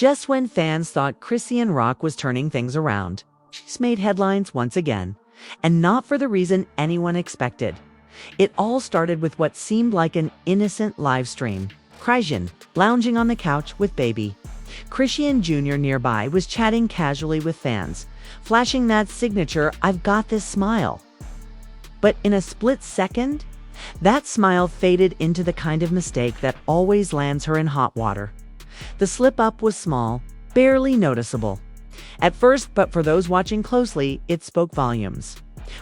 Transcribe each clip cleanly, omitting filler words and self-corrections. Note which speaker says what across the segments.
Speaker 1: Just when fans thought Chrisean Rock was turning things around, she's made headlines once again, and not for the reason anyone expected. It all started with what seemed like an innocent live stream. Chrisean, lounging on the couch with baby Chrisean Jr. nearby, was chatting casually with fans, flashing that signature "I've got this" smile. But in a split second, that smile faded into the kind of mistake that always lands her in hot water. The slip-up was small, barely noticeable at first, but for those watching closely, it spoke volumes.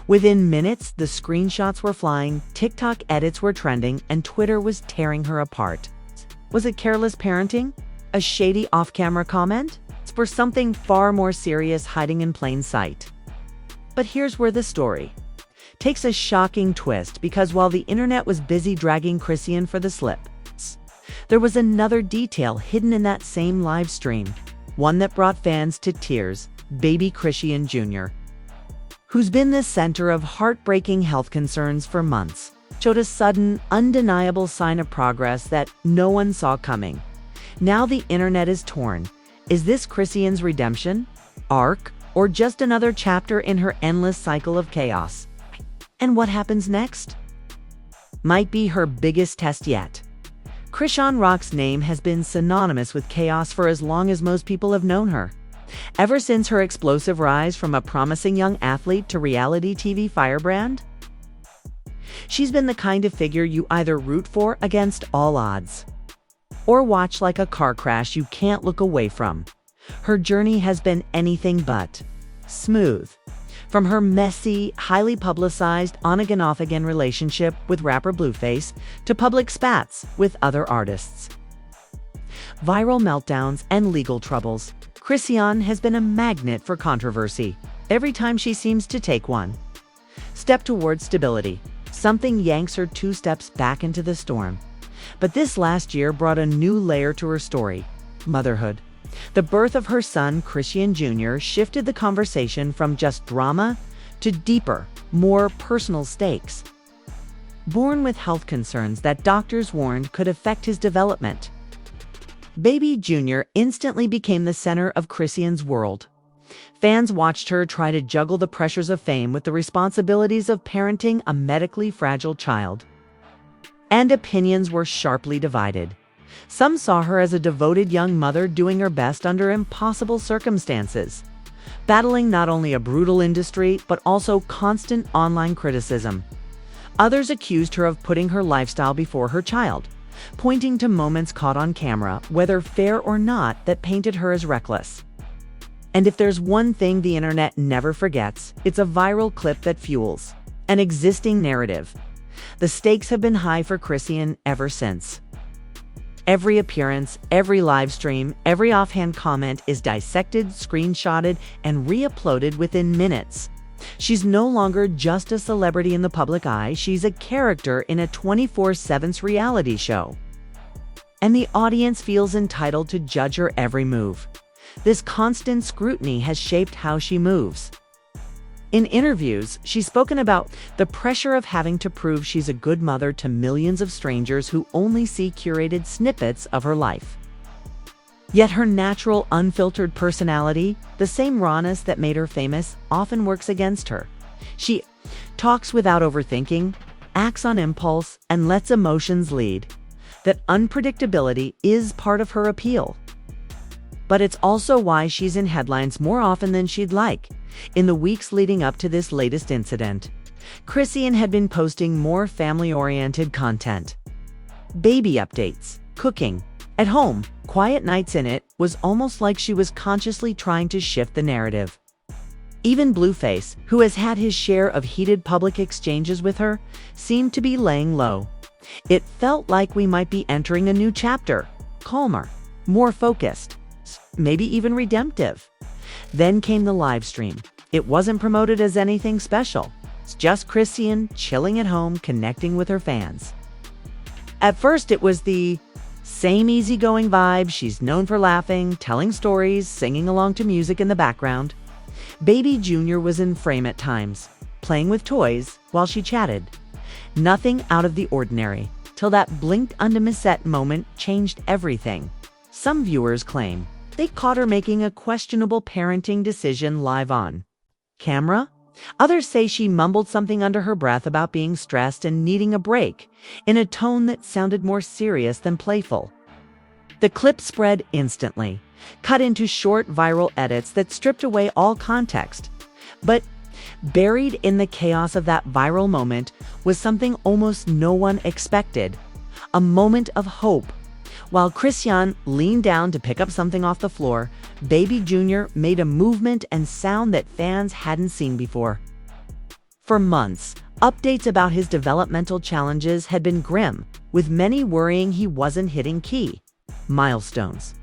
Speaker 1: Within minutes, the screenshots were flying, TikTok edits were trending, and Twitter was tearing her apart. Was it careless parenting? A shady off-camera comment? Or something far more serious hiding in plain sight? But here's where the story takes a shocking twist, because while the internet was busy dragging Chrisean for the slip, there was another detail hidden in that same live stream, one that brought fans to tears: baby Chrisean Jr., who's been the center of heartbreaking health concerns for months, showed a sudden, undeniable sign of progress that no one saw coming. Now the internet is torn. Is this Chrisean's redemption arc, or just another chapter in her endless cycle of chaos? And what happens next might be her biggest test yet. Chrisean Rock's name has been synonymous with chaos for as long as most people have known her. Ever since her explosive rise from a promising young athlete to reality TV firebrand, she's been the kind of figure you either root for against all odds, or watch like a car crash you can't look away from. Her journey has been anything but smooth. From her messy, highly publicized on-again off-again relationship with rapper Blueface to public spats with other artists, viral meltdowns, and legal troubles, Chrisean has been a magnet for controversy. Every time she seems to take one step toward stability, something yanks her 2 steps back into the storm. But this last year brought a new layer to her story: motherhood. The birth of her son, Chrisean Jr., shifted the conversation from just drama to deeper, more personal stakes. Born with health concerns that doctors warned could affect his development, baby Jr. instantly became the center of Chrisean's world. Fans watched her try to juggle the pressures of fame with the responsibilities of parenting a medically fragile child, and opinions were sharply divided. Some saw her as a devoted young mother doing her best under impossible circumstances, battling not only a brutal industry but also constant online criticism. Others accused her of putting her lifestyle before her child, pointing to moments caught on camera, whether fair or not, that painted her as reckless. And if there's one thing the internet never forgets, it's a viral clip that fuels an existing narrative. The stakes have been high for Chrisean ever since. Every appearance, every live stream, every offhand comment is dissected, screenshotted, and re-uploaded within minutes. She's no longer just a celebrity in the public eye, she's a character in a 24/7 reality show. And the audience feels entitled to judge her every move. This constant scrutiny has shaped how she moves. In interviews, she's spoken about the pressure of having to prove she's a good mother to millions of strangers who only see curated snippets of her life. Yet her natural, unfiltered personality, the same rawness that made her famous, often works against her. She talks without overthinking, acts on impulse, and lets emotions lead. That unpredictability is part of her appeal. But it's also why she's in headlines more often than she'd like. In the weeks leading up to this latest incident, Chrisean had been posting more family-oriented content. Baby updates, cooking at home, quiet nights in it was almost like she was consciously trying to shift the narrative. Even Blueface, who has had his share of heated public exchanges with her, seemed to be laying low. It felt like we might be entering a new chapter, calmer, more focused, maybe even redemptive. Then came the live stream. It wasn't promoted as anything special. It's just Chrisean chilling at home, connecting with her fans. At first, it was the same easygoing vibe. She's known for laughing, telling stories, singing along to music in the background. Baby Jr. was in frame at times, playing with toys while she chatted. Nothing out of the ordinary, till that blinked unto miss set moment changed everything. Some viewers claim they caught her making a questionable parenting decision live on camera. Others say she mumbled something under her breath about being stressed and needing a break, in a tone that sounded more serious than playful. The clip spread instantly, cut into short viral edits that stripped away all context. But buried in the chaos of that viral moment was something almost no one expected, a moment of hope. While Chrisean leaned down to pick up something off the floor, Baby Jr. made a movement and sound that fans hadn't seen before. For months, updates about his developmental challenges had been grim, with many worrying he wasn't hitting key milestones.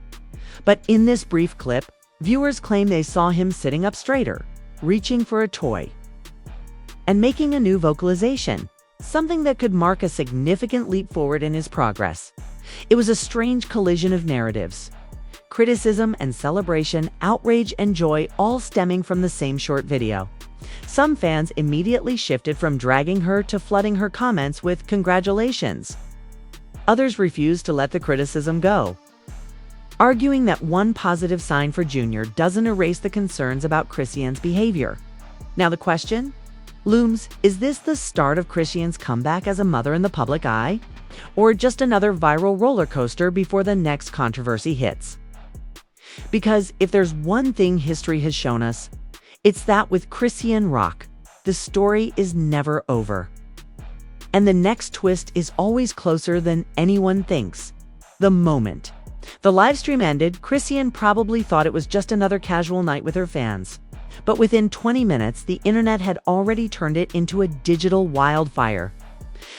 Speaker 1: But in this brief clip, viewers claim they saw him sitting up straighter, reaching for a toy, and making a new vocalization, something that could mark a significant leap forward in his progress. It was a strange collision of narratives. Criticism and celebration, outrage and joy, all stemming from the same short video. Some fans immediately shifted from dragging her to flooding her comments with congratulations. Others refused to let the criticism go, arguing that one positive sign for Junior doesn't erase the concerns about Chrisean's behavior. Now the question looms, is this the start of Chrisean's comeback as a mother in the public eye? Or just another viral roller coaster before the next controversy hits? Because if there's one thing history has shown us, it's that with Chrisean Rock, the story is never over. And the next twist is always closer than anyone thinks. The moment the live stream ended, Chrisean probably thought it was just another casual night with her fans. But within 20 minutes, the internet had already turned it into a digital wildfire.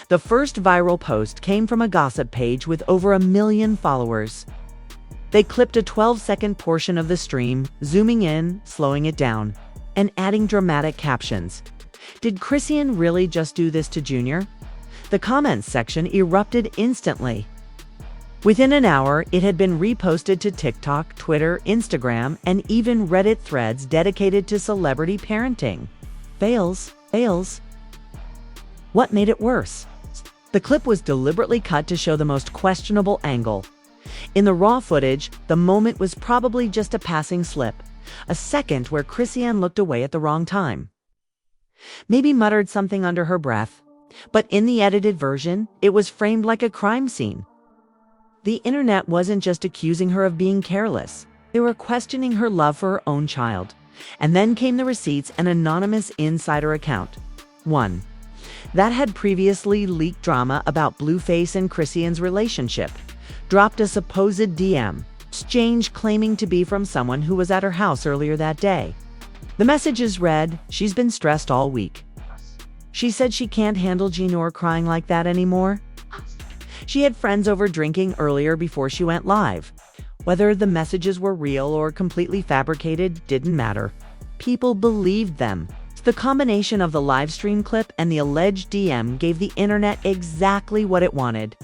Speaker 1: The first viral post came from a gossip page with over 1 million followers. They clipped a 12-second portion of the stream, zooming in, slowing it down, and adding dramatic captions. Did Chrisean really just do this to Junior? The comments section erupted instantly. Within an hour, it had been reposted to TikTok, Twitter, Instagram, and even Reddit threads dedicated to celebrity parenting. Fails. What made it worse? The clip was deliberately cut to show the most questionable angle. In the raw footage, the moment was probably just a passing slip, a second where Chrisean looked away at the wrong time. Maybe muttered something under her breath, but in the edited version, it was framed like a crime scene. The internet wasn't just accusing her of being careless. They were questioning her love for her own child. And then came the receipts, an anonymous insider account. One that had previously leaked drama about Blueface and Chrisean's relationship, dropped a supposed DM exchange claiming to be from someone who was at her house earlier that day. The messages read, "She's been stressed all week. She said she can't handle Junior crying like that anymore. She had friends over drinking earlier before she went live." Whether the messages were real or completely fabricated didn't matter. People believed them. The combination of the live stream clip and the alleged DM gave the internet exactly what it wanted.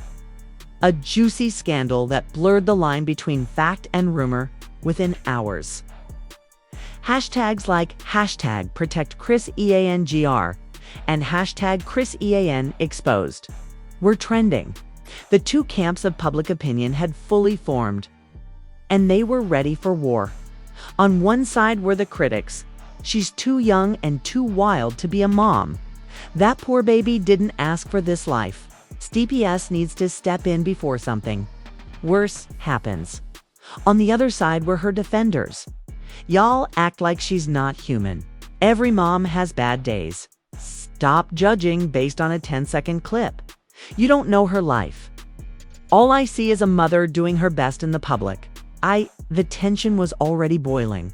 Speaker 1: A juicy scandal that blurred the line between fact and rumor within hours. Hashtags like #ProtectChrisEanGr and #ChrisEanExposed were trending. The two camps of public opinion had fully formed, and they were ready for war. On one side were the critics. She's too young and too wild to be a mom. That poor baby didn't ask for this life. CPS needs to step in before something worse happens. On the other side were her defenders. Y'all act like she's not human. Every mom has bad days. Stop judging based on a 10-second clip. You don't know her life. All I see is a mother doing her best in the public. The tension was already boiling.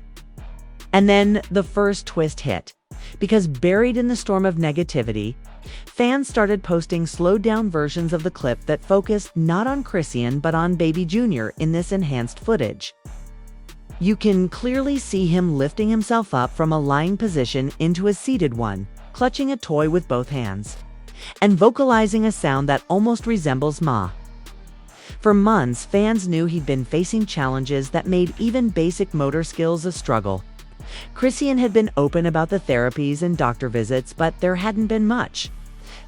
Speaker 1: And then the first twist hit. Because buried in the storm of negativity, fans started posting slowed-down versions of the clip that focused not on Chrisean but on Baby Jr. in this enhanced footage. You can clearly see him lifting himself up from a lying position into a seated one, clutching a toy with both hands, and vocalizing a sound that almost resembles "ma." For months, fans knew he'd been facing challenges that made even basic motor skills a struggle. Chrisean had been open about the therapies and doctor visits, but there hadn't been much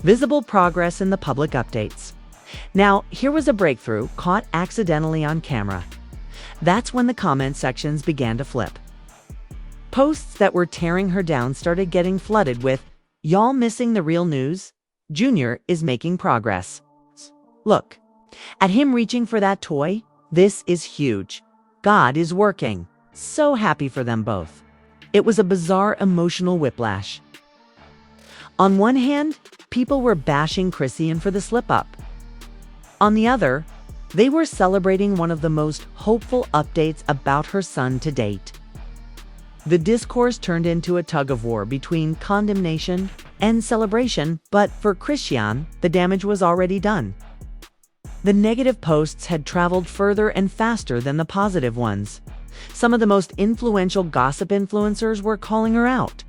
Speaker 1: visible progress in the public updates. Now, here was a breakthrough, caught accidentally on camera. That's when the comment sections began to flip. Posts that were tearing her down started getting flooded with, "Y'all missing the real news? Junior is making progress. Look, at him reaching for that toy, this is huge. God is working." So happy for them both. It was a bizarre emotional whiplash. On one hand, people were bashing Chrisean for the slip-up. On the other, they were celebrating one of the most hopeful updates about her son to date. The discourse turned into a tug-of-war between condemnation and celebration, but for Chrisean, the damage was already done. The negative posts had traveled further and faster than the positive ones. Some of the most influential gossip influencers were calling her out.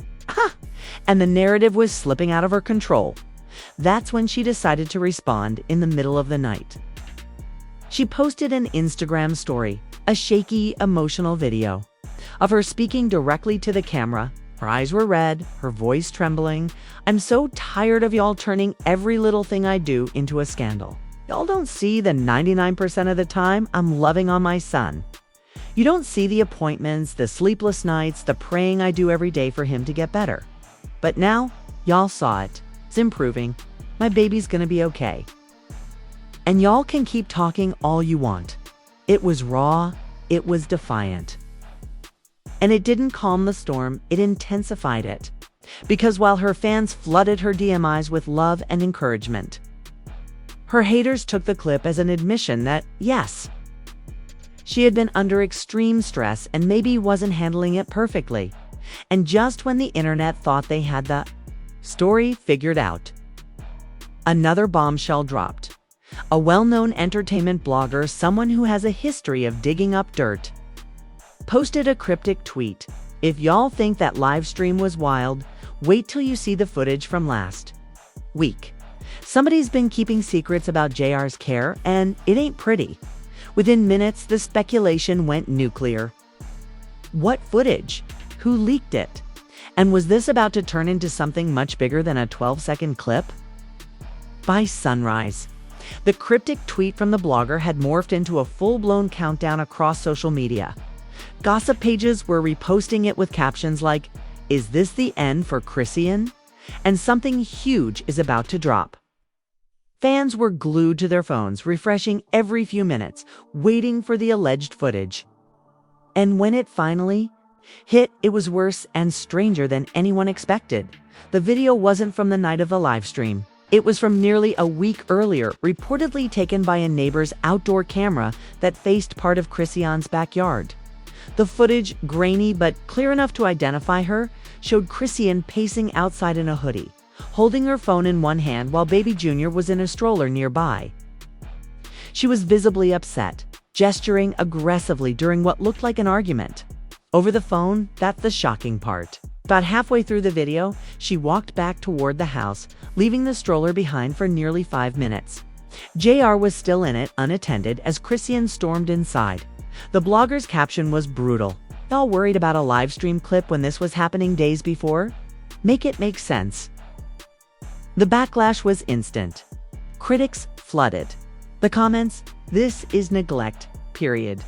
Speaker 1: And the narrative was slipping out of her control. That's when she decided to respond in the middle of the night. She posted an Instagram story, a shaky, emotional video of her speaking directly to the camera. Her eyes were red, her voice trembling. "I'm so tired of y'all turning every little thing I do into a scandal. Y'all don't see the 99% of the time I'm loving on my son. You don't see the appointments, the sleepless nights, the praying I do every day for him to get better. But now, y'all saw it. It's improving. My baby's gonna be okay. And y'all can keep talking all you want." It was raw, it was defiant. And it didn't calm the storm, it intensified it. Because while her fans flooded her DMs with love and encouragement, her haters took the clip as an admission that, yes, she had been under extreme stress and maybe wasn't handling it perfectly. And just when the internet thought they had the story figured out, another bombshell dropped. A well-known entertainment blogger, someone who has a history of digging up dirt, posted a cryptic tweet. "If y'all think that live stream was wild, wait till you see the footage from last week. Somebody's been keeping secrets about JR's care, and it ain't pretty." Within minutes, the speculation went nuclear. What footage? Who leaked it? And was this about to turn into something much bigger than a 12-second clip? By sunrise, the cryptic tweet from the blogger had morphed into a full-blown countdown across social media. Gossip pages were reposting it with captions like, "Is this the end for Chrisean?" And "Something huge is about to drop." Fans were glued to their phones, refreshing every few minutes, waiting for the alleged footage. And when it finally hit, it was worse and stranger than anyone expected. The video wasn't from the night of the live stream. It was from nearly a week earlier, reportedly taken by a neighbor's outdoor camera that faced part of Chrisean's backyard. The footage, grainy but clear enough to identify her, showed Chrisean pacing outside in a hoodie, holding her phone in one hand while baby Junior was in a stroller nearby. She was visibly upset, gesturing aggressively during what looked like an argument. Over the phone, that's the shocking part. About halfway through the video, she walked back toward the house, leaving the stroller behind for nearly 5 minutes. JR was still in it, unattended, as Chrisean stormed inside. The blogger's caption was brutal. "Y'all worried about a live stream clip when this was happening days before? Make it make sense." The backlash was instant. Critics flooded. The comments, "This is neglect, period.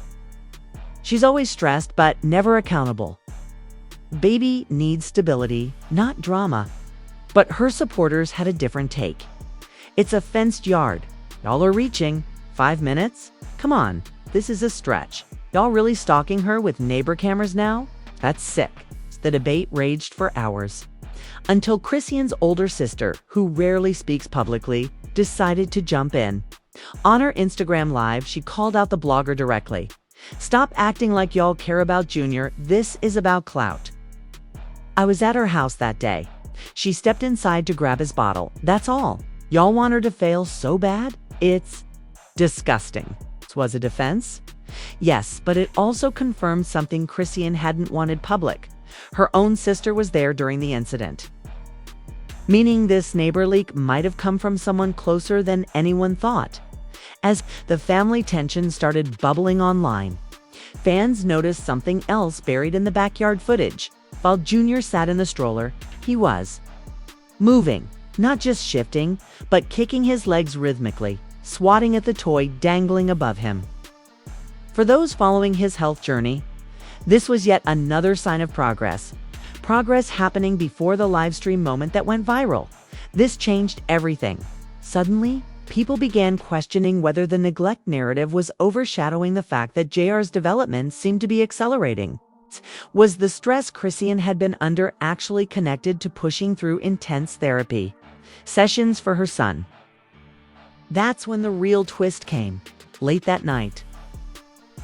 Speaker 1: She's always stressed but never accountable. Baby needs stability, not drama." But her supporters had a different take. "It's a fenced yard. Y'all are reaching. 5 minutes? Come on, this is a stretch. Y'all really stalking her with neighbor cameras now? That's sick." The debate raged for hours, until Chrisean's older sister, who rarely speaks publicly, decided to jump in. On her Instagram Live, she called out the blogger directly. "Stop acting like y'all care about Junior. This is about clout. I was at her house that day. She stepped inside to grab his bottle. That's all. Y'all want her to fail so bad? It's disgusting." Was a defense? Yes, but it also confirmed something Chrisean hadn't wanted public. Her own sister was there during the incident. Meaning this neighbor leak might have come from someone closer than anyone thought. As the family tension started bubbling online, fans noticed something else buried in the backyard footage. While Junior sat in the stroller, he was moving, not just shifting, but kicking his legs rhythmically, swatting at the toy dangling above him. For those following his health journey, this was yet another sign of progress. Progress happening before the live stream moment that went viral. This changed everything. Suddenly, people began questioning whether the neglect narrative was overshadowing the fact that JR's development seemed to be accelerating. Was the stress Chrisean had been under actually connected to pushing through intense therapy sessions for her son? That's when the real twist came, late that night.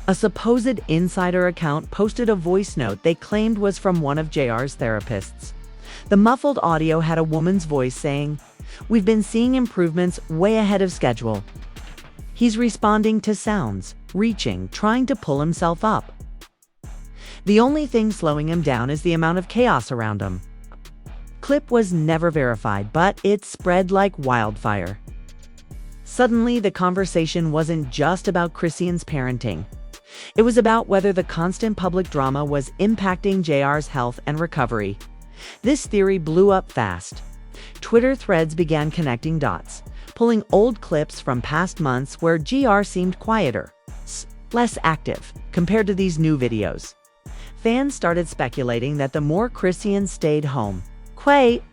Speaker 1: A supposed insider account posted a voice note they claimed was from one of JR's therapists. The muffled audio had a woman's voice saying, "We've been seeing improvements way ahead of schedule." He's responding to sounds, reaching, trying to pull himself up. The only thing slowing him down is the amount of chaos around him. Clip was never verified, but it spread like wildfire. Suddenly, the conversation wasn't just about Chrisean's parenting. It was about whether the constant public drama was impacting JR's health and recovery. This theory blew up fast. Twitter threads began connecting dots, pulling old clips from past months where JR seemed quieter, less active, compared to these new videos. Fans started speculating that the more Chrisean stayed home,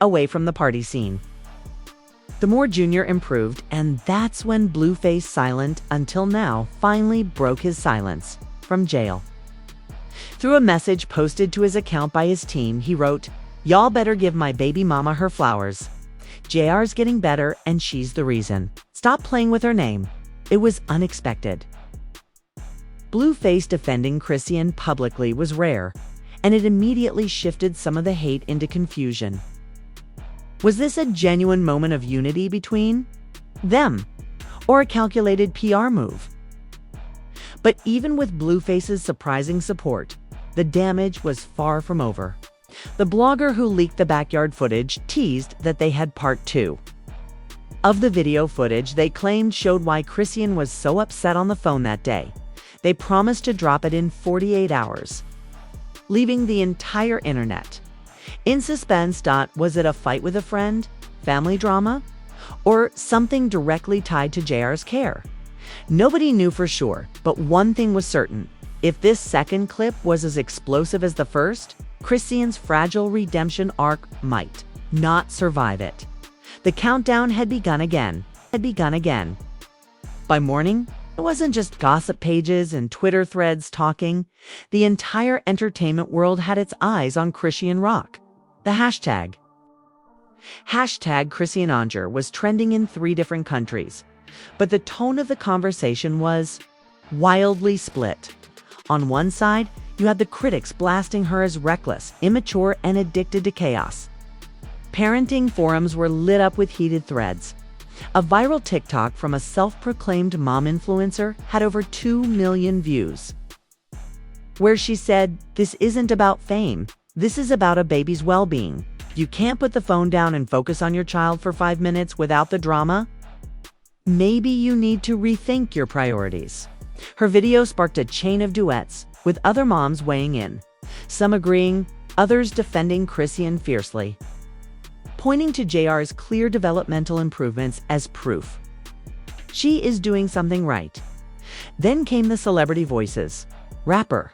Speaker 1: away from the party scene, the more Jr improved, and that's when Blueface, silent until now, finally broke his silence from jail. Through a message posted to his account by his team, he wrote, "Y'all better give my baby mama her flowers. JR's getting better and she's the reason. Stop playing with her name." It was unexpected. Blueface defending Chrisean publicly was rare, and it immediately shifted some of the hate into confusion. Was this a genuine moment of unity between them, or a calculated PR move? But even with Blueface's surprising support, the damage was far from over. The blogger who leaked the backyard footage teased that they had part 2 of the video footage they claimed showed why Chrisean was so upset on the phone that day. They promised to drop it in 48 hours, leaving the entire internet in suspense. Was it a fight with a friend, family drama, or something directly tied to JR's care? Nobody knew for sure, but one thing was certain. If this second clip was as explosive as the first, Chrisean's fragile redemption arc might not survive it. The countdown had begun again. By morning, it wasn't just gossip pages and Twitter threads talking. The entire entertainment world had its eyes on Chrisean Rock. The hashtag Chrisean Jr was trending in 3 different countries, but the tone of the conversation was wildly split. On one side, you had the critics blasting her as reckless, immature, and addicted to chaos. Parenting forums were lit up with heated threads. A viral TikTok from a self-proclaimed mom influencer had over 2 million views, where she said, "This isn't about fame. This is about a baby's well-being. You can't put the phone down and focus on your child for 5 minutes without the drama. Maybe you need to rethink your priorities." Her video sparked a chain of duets, with other moms weighing in, some agreeing, others defending Chrisean fiercely, pointing to JR's clear developmental improvements as proof she is doing something right. Then came the celebrity voices. Rapper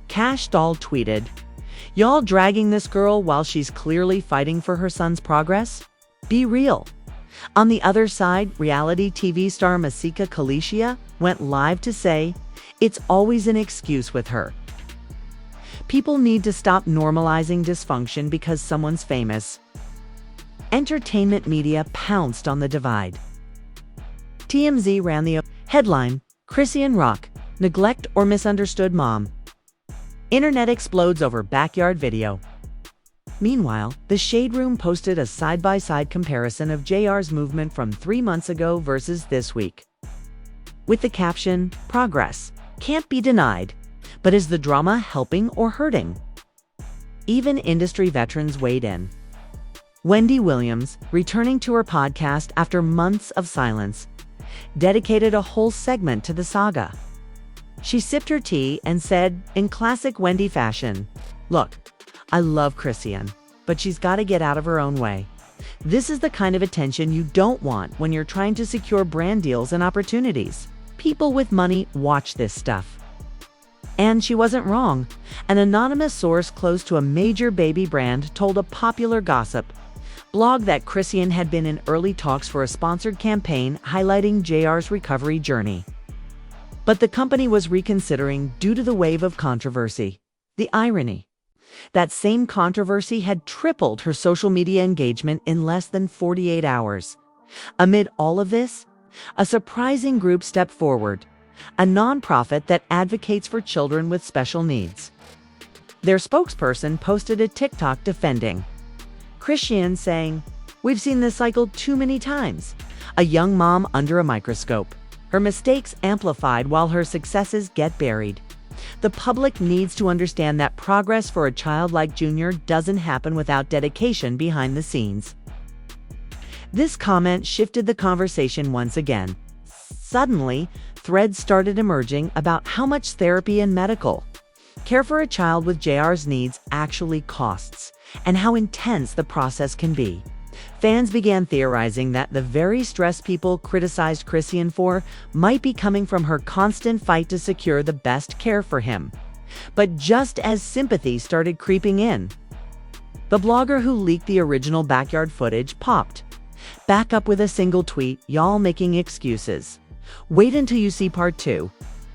Speaker 1: Cash Doll tweeted, "Y'all dragging this girl while she's clearly fighting for her son's progress? Be real." On the other side, reality TV star Masika Kalicia went live to say, "It's always an excuse with her. People need to stop normalizing dysfunction because someone's famous." Entertainment media pounced on the divide. TMZ ran the headline, "Chrisean Rock, Neglect or Misunderstood Mom." Internet explodes over backyard video. Meanwhile, the Shade Room posted a side-by-side comparison of JR's movement from 3 months ago versus this week, with the caption, "Progress can't be denied, but is the drama helping or hurting?" Even industry veterans weighed in. Wendy Williams, returning to her podcast after months of silence, dedicated a whole segment to the saga. She sipped her tea and said, in classic Wendy fashion, "Look, I love Chrisean, but she's got to get out of her own way. This is the kind of attention you don't want when you're trying to secure brand deals and opportunities. People with money watch this stuff. And she wasn't wrong. An anonymous source close to a major baby brand told a popular gossip blog that Chrisean had been in early talks for a sponsored campaign highlighting JR's recovery journey. But the company was reconsidering due to the wave of controversy. The irony: that same controversy had tripled her social media engagement in less than 48 hours. Amid all of this, a surprising group stepped forward, a nonprofit that advocates for children with special needs. Their spokesperson posted a TikTok defending Chrisean, saying, "We've seen this cycle too many times. A young mom under a microscope. Her mistakes amplified while her successes get buried. The public needs to understand that progress for a child like Junior doesn't happen without dedication behind the scenes." This comment shifted the conversation once again. Suddenly, threads started emerging about how much therapy and medical care for a child with JR's needs actually costs, and how intense the process can be. Fans began theorizing that the very stress people criticized Chrisean for might be coming from her constant fight to secure the best care for him. But just as sympathy started creeping in, the blogger who leaked the original backyard footage popped back up with a single tweet, "Y'all making excuses. Wait until you see part 2.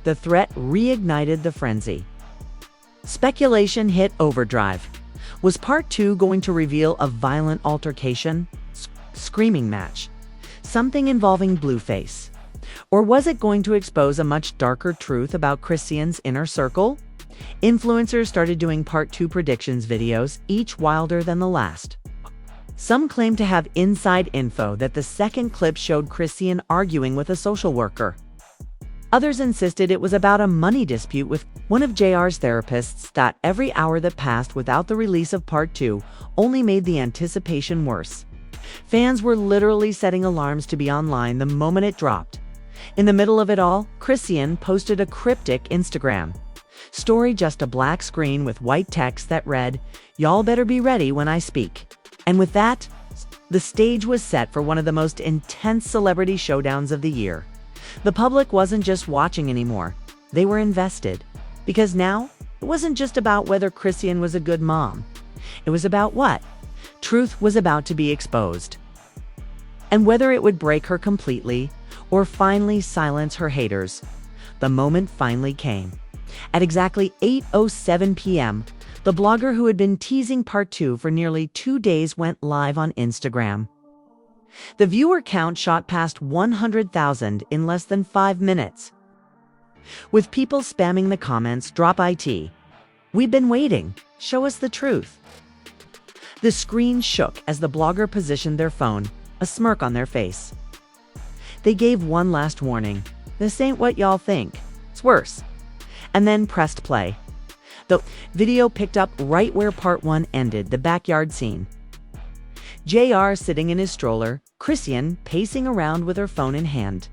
Speaker 1: The threat reignited the frenzy. Speculation hit overdrive. Was part 2 going to reveal a violent altercation, screaming match, something involving Blueface? Or was it going to expose a much darker truth about Chrisean's inner circle? Influencers started doing part 2 predictions videos, each wilder than the last. Some claimed to have inside info that the second clip showed Chrisean arguing with a social worker. Others insisted it was about a money dispute with one of JR's therapists. That every hour that passed without the release of part 2 only made the anticipation worse. Fans were literally setting alarms to be online the moment it dropped. In the middle of it all, Chrisean posted a cryptic Instagram story, just a black screen with white text that read, "Y'all better be ready when I speak." And with that, the stage was set for one of the most intense celebrity showdowns of the year. The public wasn't just watching anymore, they were invested. Because now, it wasn't just about whether Chrisean was a good mom. It was about what? Truth was about to be exposed. And whether it would break her completely, or finally silence her haters. The moment finally came. At exactly 8:07 p.m., the blogger who had been teasing part 2 for nearly 2 days went live on Instagram. The viewer count shot past 100,000 in less than 5 minutes. With people spamming the comments, "Drop IT. We've been waiting. Show us the truth." The screen shook as the blogger positioned their phone, a smirk on their face. They gave one last warning. "This ain't what y'all think. It's worse." And then pressed play. The video picked up right where part 1 ended, the backyard scene. JR sitting in his stroller, Chrisean pacing around with her phone in hand.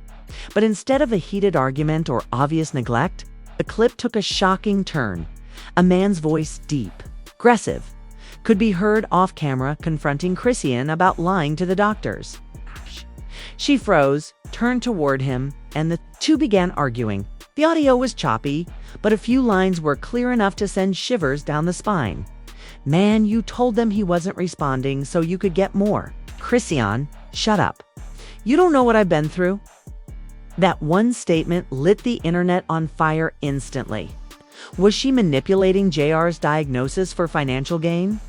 Speaker 1: But instead of a heated argument or obvious neglect, the clip took a shocking turn. A man's voice, deep, aggressive, could be heard off camera confronting Chrisean about lying to the doctors. She froze, turned toward him, and the two began arguing. The audio was choppy, but a few lines were clear enough to send shivers down the spine. "Man, you told them he wasn't responding so you could get more. Chrisean, shut up. You don't know what I've been through." That one statement lit the internet on fire instantly. Was she manipulating JR's diagnosis for financial gain?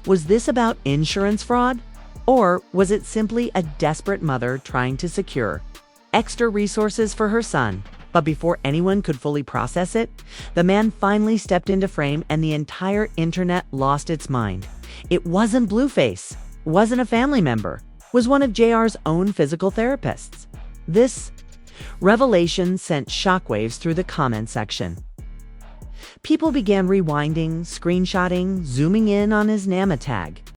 Speaker 1: Was this about insurance fraud? Or was it simply a desperate mother trying to secure extra resources for her son? But before anyone could fully process it, the man finally stepped into frame and the entire internet lost its mind. It wasn't Blueface, wasn't a family member, was one of JR's own physical therapists. This revelation sent shockwaves through the comment section. People began rewinding, screenshotting, zooming in on his NAMA tag.